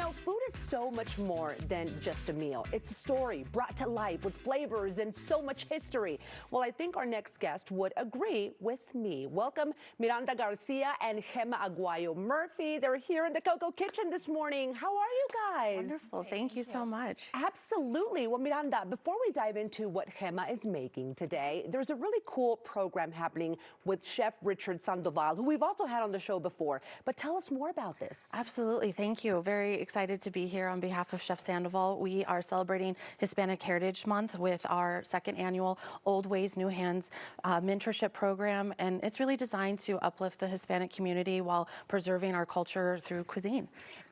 know, food is so much more than just a meal. It's a story brought to life with flavors and so much history. Well, I think our next guest would agree with me. Welcome Miranda Garcia and Gemma Aguayo Murphy. They're here in the Coco Kitchen this morning. How are you guys? Wonderful. Thank you so much. Absolutely. Well, Miranda, before we dive into what Gemma is making today, there's a really cool program happening with Chef Richard Sandoval, who we've also had on the show before. But tell us more about this. Absolutely. Thank you. Very excited to be here on behalf of Chef Sandoval. We are celebrating Hispanic Heritage Month with our second annual Old Ways, New Hands mentorship program. And it's really designed to uplift the Hispanic community while preserving our culture through cuisine.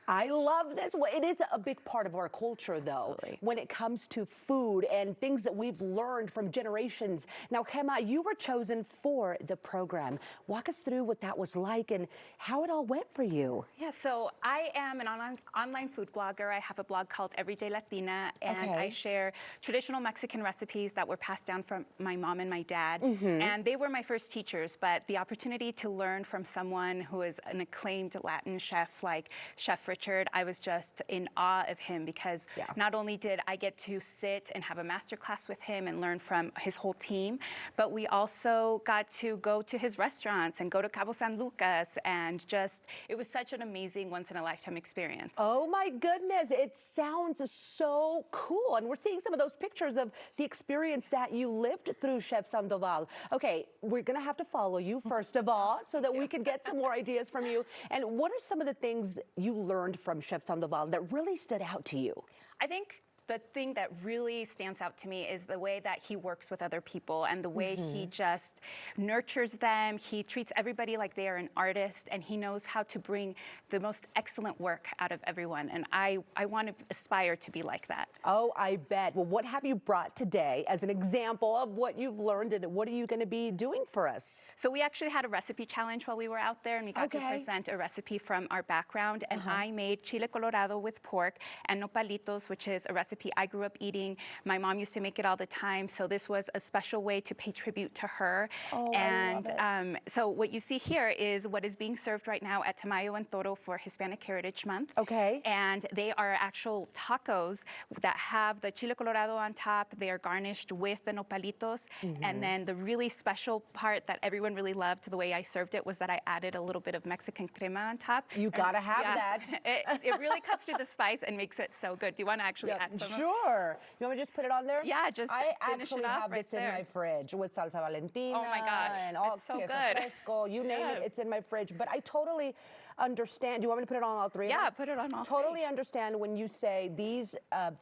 I love this. Well, it is a big part of our culture, though, Absolutely. when it comes to food and things that we've learned from generations. Now, Gemma, you were chosen for the program. Walk us through what that was like and how it all went for you. Yeah, so I am an online food blogger. I have a blog called Everyday Latina, and I share traditional Mexican recipes that were passed down from my mom and my dad. And they were my first teachers, but the opportunity to learn from someone who is an acclaimed Latin chef like Chef Richard, I was just in awe of him because not only did I get to sit and have a masterclass with him and learn from his whole team, but we also got to go to his restaurants and go to Cabo San Lucas, and just, it was such an amazing once-in-a-lifetime experience. Oh my goodness, it sounds so cool. And we're seeing some of those pictures of the experience that you lived through, Chef Sandoval. Okay, we're gonna have to follow you first of all so that we can get some more ideas from you. And what are some of the things you learned from Chef Sandoval that really stood out to you? I think the thing that really stands out to me is the way that he works with other people and the way he just nurtures them. He treats everybody like they are an artist, and he knows how to bring the most excellent work out of everyone. And I want to aspire to be like that. Oh, I bet. Well, what have you brought today as an example of what you've learned, and what are you going to be doing for us? So we actually had a recipe challenge while we were out there, and we got to present a recipe from our background. And I made chile colorado with pork and nopalitos, which is a recipe I grew up eating. My mom used to make it all the time, so this was a special way to pay tribute to her. Oh, and I love it. So what you see here is what is being served right now at Tamayo and Toro for Hispanic Heritage Month. Okay. And they are actual tacos that have the chile colorado on top. They are garnished with the nopalitos. And then the really special part that everyone really loved, the way I served it, was that I added a little bit of Mexican crema on top. You gotta have that. It really cuts through the spice and makes it so good. Do you want to actually add some? Sure. You want me to just put it on there? Yeah, just I finish actually it off have right this in there. my fridge with salsa Valentina. Oh my gosh, and all it's so queso good. fresco, you name it, Yes. it's in my fridge. But I totally understand. Do you want me to put it on all three? Yeah, put it on all Totally three. understand when you say these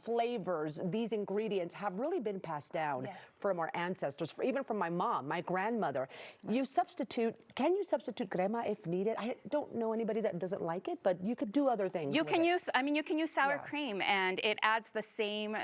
flavors, these ingredients have really been passed down from our ancestors, even from my mom, my grandmother. You substitute, can you substitute crema if needed? I don't know anybody that doesn't like it, but you could do other things. You with can it. use, I mean, you can use sour cream, and it adds the same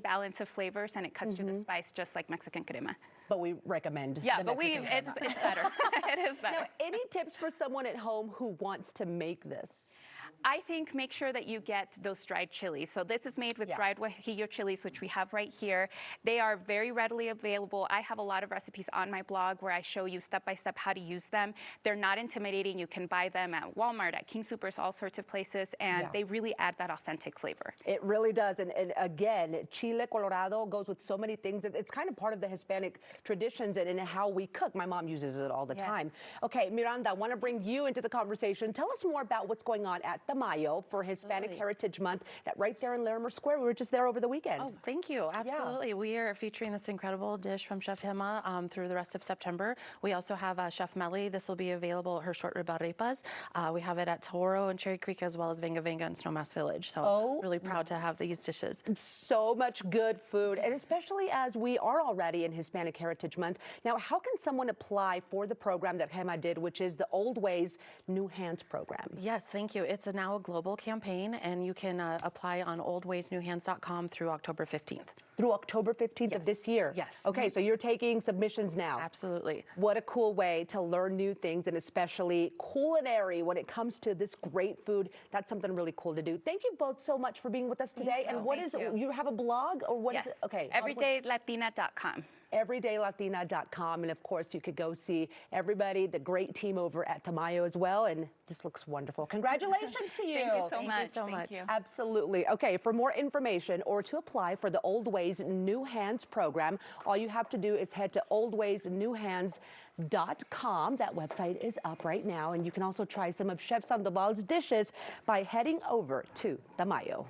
balance of flavors, and it cuts through the spice just like Mexican crema. But we recommend. Yeah, the but Mexican crema. it's better. It is better. Now, any tips for someone at home who wants to make this? I think make sure that you get those dried chilies. So this is made with dried guajillo chilies, which we have right here. They are very readily available. I have a lot of recipes on my blog where I show you step-by-step how to use them. They're not intimidating. You can buy them at Walmart, at King Soopers, all sorts of places, and they really add that authentic flavor. It really does. And again, chile colorado goes with so many things. It's kind of part of the Hispanic traditions and in how we cook. My mom uses it all the time. Okay, Miranda, I want to bring you into the conversation. Tell us more about what's going on at Tamayo for Hispanic Heritage Month, that right there in Larimer Square. We were just there over the weekend. Oh, thank you. Absolutely. We are featuring this incredible dish from Chef Gemma through the rest of September. We also have Chef Melly. This will be available, her short rib arepas. We have it at Toro and Cherry Creek, as well as Venga Venga and Snowmass Village. So really proud to have these dishes. So much good food, and especially as we are already in Hispanic Heritage Month. Now, how can someone apply for the program that Gemma did, which is the Old Ways, New Hands program? Yes, thank you. It's now a global campaign, and you can apply on oldwaysnewhands.com through October 15th. Through October 15th of this year? Yes. Okay, so you're taking submissions now. Absolutely. What a cool way to learn new things, and especially culinary when it comes to this great food. That's something really cool to do. Thank you both so much for being with us today. And what is it? You have a blog, or what is it? Okay. Everydaylatina.com. everydaylatina.com. And of course, you could go see everybody, the great team over at Tamayo as well. And this looks wonderful. Congratulations to you. Thank you so Thank you much. so much. You. Absolutely. Okay, for more information or to apply for the Old Ways New Hands program, all you have to do is head to oldwaysnewhands.com. That website is up right now, and you can also try some of Chef Sandoval's dishes by heading over to Tamayo.